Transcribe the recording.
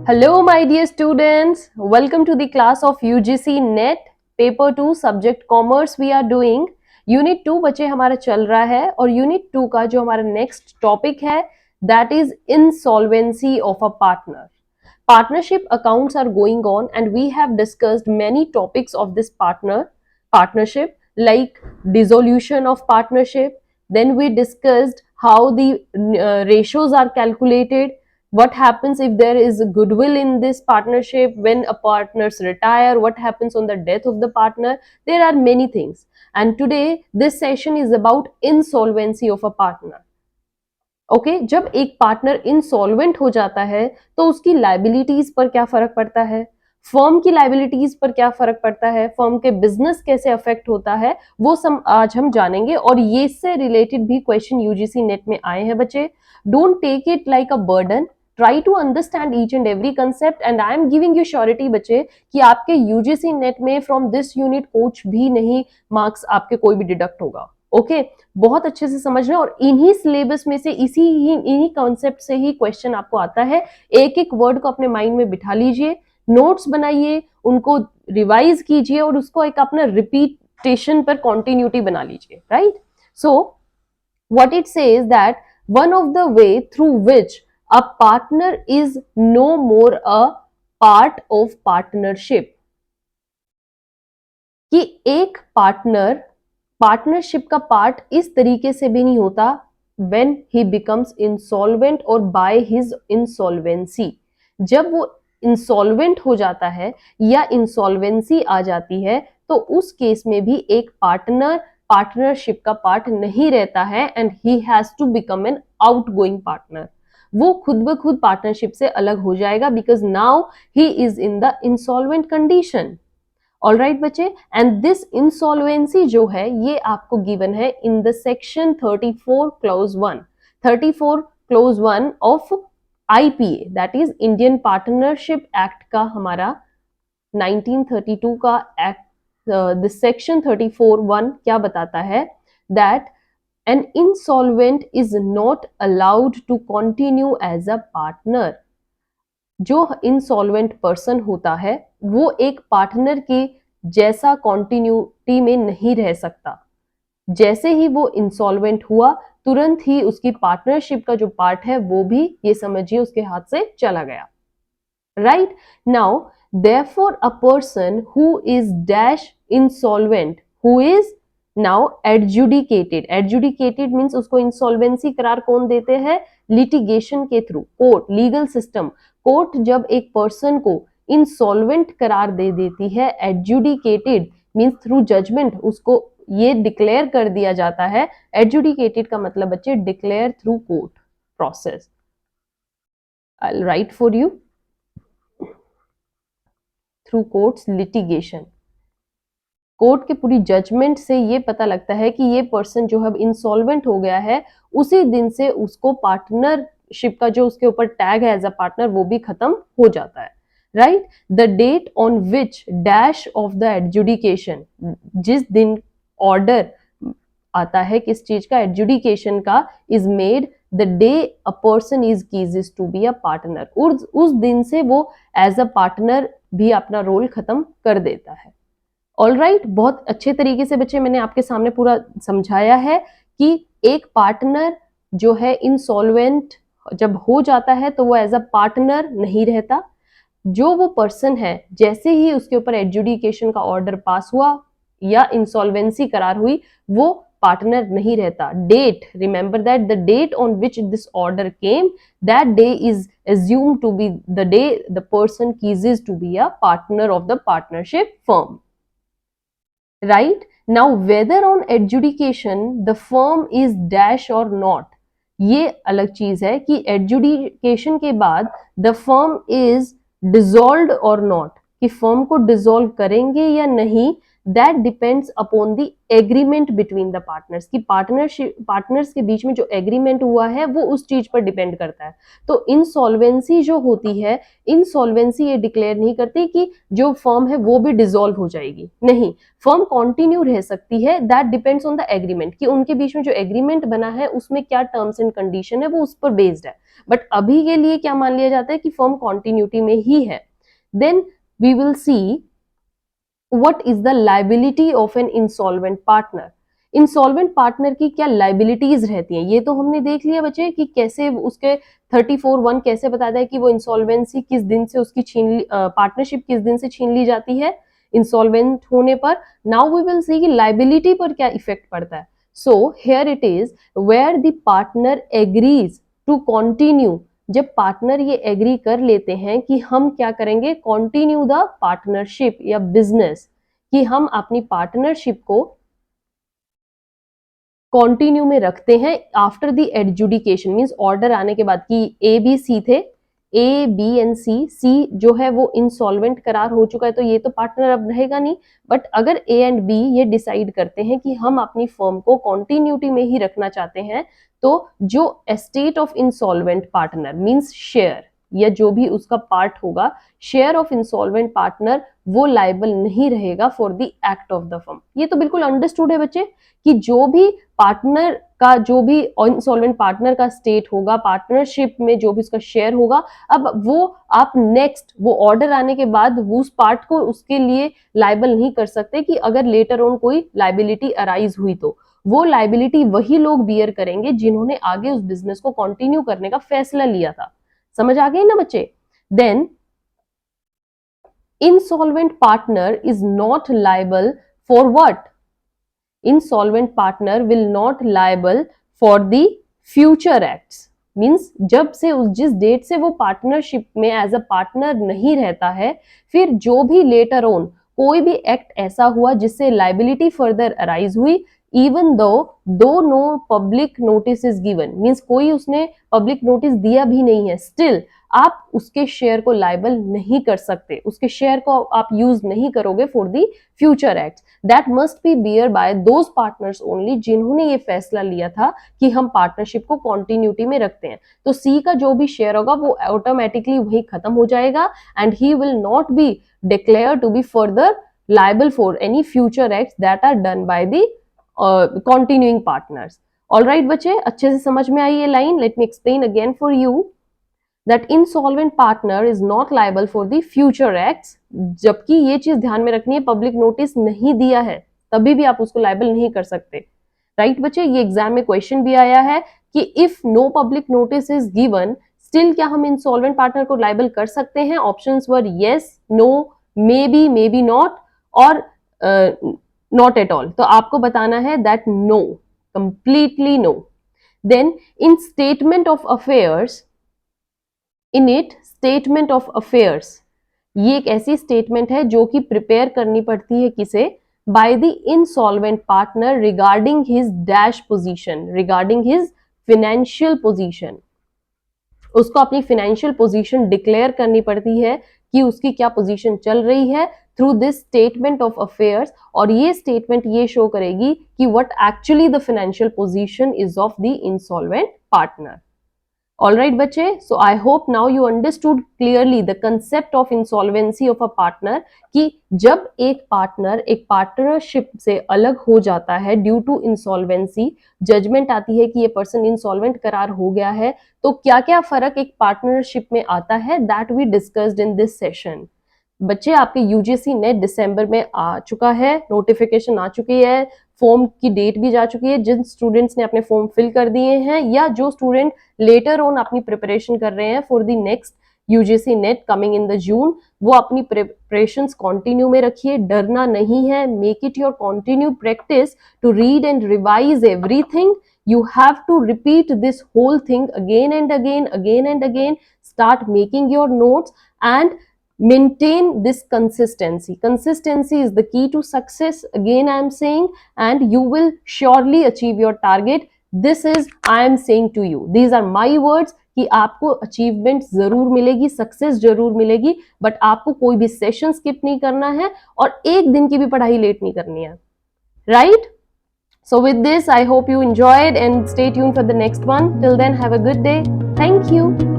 Hello, my dear students. Welcome to the class of UGC NET Paper 2 Subject Commerce we are doing. Unit 2 बच्चे हमारा चल रहा है और Unit 2 का जो हमारा next topic है that is insolvency of a partner. Partnership accounts are going on and we have discussed many topics of this partnership like dissolution of partnership. Then we discussed how the ratios are calculated, what happens if there is goodwill in this partnership, when a partners retire, what happens on the death of the partner. There are many things, and today this session is about insolvency of a partner. Okay जब एक partner insolvent हो जाता है तो उसकी liabilities पर क्या फर्क पड़ता है, फर्म की लाइबिलिटीज पर क्या फर्क पड़ता है, फर्म के बिजनेस कैसे अफेक्ट होता है, वो सब आज हम जानेंगे। और ये से रिलेटेड भी क्वेश्चन यूजीसी नेट में आए हैं बच्चे। Don't take it like a burden, try to understand each and every concept and I am giving you surety बच्चे कि आपके यूजीसी नेट में फ्रॉम दिस यूनिट कुछ भी नहीं मार्क्स आपके कोई भी डिडक्ट होगा। ओके बहुत अच्छे से समझना, और इन्हीं सिलेबस में से इन्हीं कॉन्सेप्ट से ही क्वेश्चन आपको आता है। एक एक वर्ड को अपने माइंड में बिठा लीजिए, नोट्स बनाइए, उनको रिवाइज कीजिए और उसको एक अपना रिपीटेशन पर कॉन्टिन्यूटी बना लीजिए, right. So what it says that one of the way through which a partner is no more a part of partnership, कि एक पार्टनरशिप का पार्ट इस तरीके से भी नहीं होता when he becomes insolvent और by his insolvency। जब वो इंसॉल्वेंट हो जाता है या इंसॉल्वेंसी आ जाती है तो उस केस में भी एक पार्टनरशिप का पार्ट नहीं रहता है and he has to become an outgoing partner. वो खुद ब खुद पार्टनरशिप से अलग हो जाएगा because now he is in the insolvent condition. All right बच्चे, एंड दिस इंसॉल्वेंसी जो है ये आपको गिवन है in the section 34 clause 1, 34 clause 1 of IPA, that is Indian Partnership Act का हमारा 1932 का एक्ट। दिस सेक्शन 34(1) क्या बताता है that an insolvent is not allowed to continue as a partner। जो इंसॉल्वेंट पर्सन होता है वो एक पार्टनर के जैसा कॉन्टिन्यूटी में नहीं रह सकता। जैसे ही वो इंसॉल्वेंट हुआ तुरंत ही उसकी पार्टनरशिप का जो पार्ट है वो भी ये समझिए उसके हाथ से चला गया, right. Now therefore a person who is dash insolvent who is now adjudicated means उसको इंसॉल्वेंसी करार कौन देते हैं, लिटिगेशन के through, court, legal system. Court जब एक पर्सन को इंसॉल्वेंट करार दे देती है, एडजुडिकेटेड मींस थ्रू जजमेंट उसको ये डिक्लेयर कर दिया जाता है। एडजुडिकेटेड का मतलब बच्चे declare through court process. I will write for you, through courts litigation. Court के पूरी जजमेंट से ये पता लगता है कि ये पर्सन जो है इंसॉल्वेंट हो गया है, उसी दिन से उसको पार्टनरशिप का जो उसके ऊपर टैग है एज अ पार्टनर वो भी खत्म हो जाता है, right. The date on which dash of the adjudication, जिस दिन ऑर्डर आता है किस चीज का, एडजुडिकेशन का, is made the day a person is ceases to be a partner, उस दिन से वो एज अ पार्टनर भी अपना रोल खत्म कर देता है। ऑल राइट, बहुत अच्छे तरीके से बच्चे मैंने आपके सामने पूरा समझाया है कि एक पार्टनर जो है इंसॉल्वेंट जब हो जाता है तो वो एज अ पार्टनर नहीं रहता। जो वो पर्सन है जैसे ही उसके ऊपर एडजुडिकेशन का ऑर्डर पास हुआ या इंसॉल्वेंसी करार हुई वो पार्टनर नहीं रहता। Date, remember that the date on which this order came, that day is assumed to be the day the person ceases to be a partner of the partnership firm, right। Now whether on adjudication the firm is dash or not, ये अलग चीज है कि adjudication के बाद the firm is dissolved और not, कि firm को डिसॉल्व करेंगे या नहीं, that depends upon the agreement between the partners, की पार्टनर्स के बीच में जो एग्रीमेंट हुआ है वो उस चीज पर डिपेंड करता है। तो इंसॉल्वेंसी जो होती है, इंसॉल्वेंसी ये डिक्लेयर नहीं करती कि जो फर्म है वो भी डिसॉल्व हो जाएगी, नहीं, फर्म कंटिन्यू रह सकती है। That depends on the agreement, कि उनके बीच में जो एग्रीमेंट बना है उसमें क्या टर्म्स एंड कंडीशन है वो उस पर बेस्ड है। बट अभी के लिए क्या मान लिया जाता है कि फर्म कंटिन्यूटी में ही है। Then we will see what is the liability of an insolvent partner. Insolvent partner की क्या लाइबिलिटीज रहती हैं, ये तो हमने देख लिया बच्चे कि कैसे उसके 34(1) कैसे बताता है कि वो इंसॉल्वेंसी किस दिन से उसकी पार्टनरशिप किस दिन से छीन ली जाती है इंसॉल्वेंट होने पर। नाउ वी विल सी कि लाइबिलिटी पर क्या इफेक्ट पड़ता है। So here it is where the partner agrees to continue, जब पार्टनर ये एग्री कर लेते हैं कि हम क्या करेंगे, कंटिन्यू द पार्टनरशिप या बिजनेस, कि हम अपनी पार्टनरशिप को कंटिन्यू में रखते हैं after the adjudication, means order आने के बाद, कि ए बी सी थे, ए बी एंड सी, सी जो है वो इंसॉल्वेंट करार हो चुका है तो ये तो पार्टनर अब रहेगा नहीं। बट अगर ए एंड बी ये डिसाइड करते हैं कि हम अपनी फर्म को कंटिन्यूटी में ही रखना चाहते हैं, तो जो estate of insolvent partner means share या जो भी उसका पार्ट होगा, शेयर ऑफ इंसॉल्वेंट पार्टनर, वो लायबल नहीं रहेगा for the act of the firm. ये तो बिल्कुल अंडरस्टूड है बच्चे कि जो भी पार्टनर का, जो भी इंसॉल्वेंट पार्टनर का स्टेट होगा, पार्टनरशिप में जो भी उसका शेयर होगा, अब वो आप नेक्स्ट वो ऑर्डर आने के बाद उस पार्ट को उसके लिए लायबल नहीं कर सकते कि अगर लेटर ऑन कोई लाइबिलिटी अराइज हुई तो वो लाइबिलिटी वही लोग बियर करेंगे जिन्होंने आगे उस बिजनेस को कंटिन्यू करने का फैसला लिया था। समझ आ गई ना बच्चे। Then insolvent partner is not liable for what, insolvent partner will not liable for the future acts, means जब से जिस डेट से वो पार्टनरशिप में एज अ पार्टनर नहीं रहता है, फिर जो भी लेटर ऑन कोई भी एक्ट ऐसा हुआ जिससे लाइबिलिटी फर्दर अराइज हुई, even though no public notice is given, means कोई उसने पब्लिक नोटिस दिया भी नहीं है, स्टिल आप उसके शेयर को लाइबल नहीं कर सकते, उसके शेयर को आप यूज नहीं करोगे for the future act. That must be bear by those partners only जिन्होंने ये फैसला लिया था कि हम पार्टनरशिप को कंटिन्यूटी में रखते हैं। तो सी का जो भी शेयर होगा वो ऑटोमेटिकली वही खत्म हो जाएगा and he will not be declare to be further liable for any future acts that are done by the continuing partners. All right बच्चे, अच्छे से समझ में आई ये line. Let me explain again for you that insolvent partner is not liable for the future acts, जबकि ये चीज ध्यान में रखनी है, पब्लिक नोटिस नहीं दिया है तभी भी आप उसको लाइबल नहीं कर सकते। राइट बच्चे, ये एग्जाम में क्वेश्चन भी आया है कि if no public notice is given still क्या हम इंसॉल्वेंट पार्टनर को लाइबल कर सकते हैं। Options are yes, no, maybe not और नॉट एट ऑल। तो आपको बताना है that no, completely no. Then in statement of affairs, in it statement of affairs, ये एक ऐसी स्टेटमेंट है जो कि प्रिपेयर करनी पड़ती है किसे, by the insolvent partner regarding his dash position, regarding his financial position. उसको अपनी फिनेंशियल पोजीशन डिक्लेयर करनी पड़ती है कि उसकी क्या पोजीशन चल रही है through this statement of affairs, और ये स्टेटमेंट ये शो करेगी कि what actually the financial position is of the insolvent partner. All right बच्चे, so I hope now you understood clearly the concept of insolvency of a partner, कि जब एक partner एक पार्टनरशिप से अलग हो जाता है ड्यू टू इंसॉल्वेंसी, जजमेंट आती है कि ये पर्सन इंसॉल्वेंट करार हो गया है, तो क्या क्या फर्क एक पार्टनरशिप में आता है, that we discussed in this session. बच्चे आपके यूजीसी नेट दिसंबर में आ चुका है, नोटिफिकेशन आ चुकी है, फॉर्म की डेट भी जा चुकी है। जिन स्टूडेंट्स ने अपने फॉर्म फिल कर दिए हैं या जो स्टूडेंट लेटर ऑन अपनी प्रिपरेशन कर रहे हैं for the next UGC NET coming in the June, वो अपनी प्रिपरेशंस कंटिन्यू में रखिए, डरना नहीं है। Make it your continue practice to read and revise everything. You have to repeat this whole thing again and again. Start making your notes and maintain this consistency. Consistency is the key to success, again I am saying, and you will surely achieve your target. This is I am saying to you, these are my words. कि आपको achievement जरूर मिलेगी, success जरूर मिलेगी, but आपको कोई भी session skip नहीं करना है और एक दिन की भी पढ़ाई लेट नहीं करनी है, right? So with this, I hope you enjoyed and stay tuned for the next one. Till then, have a good day. Thank you.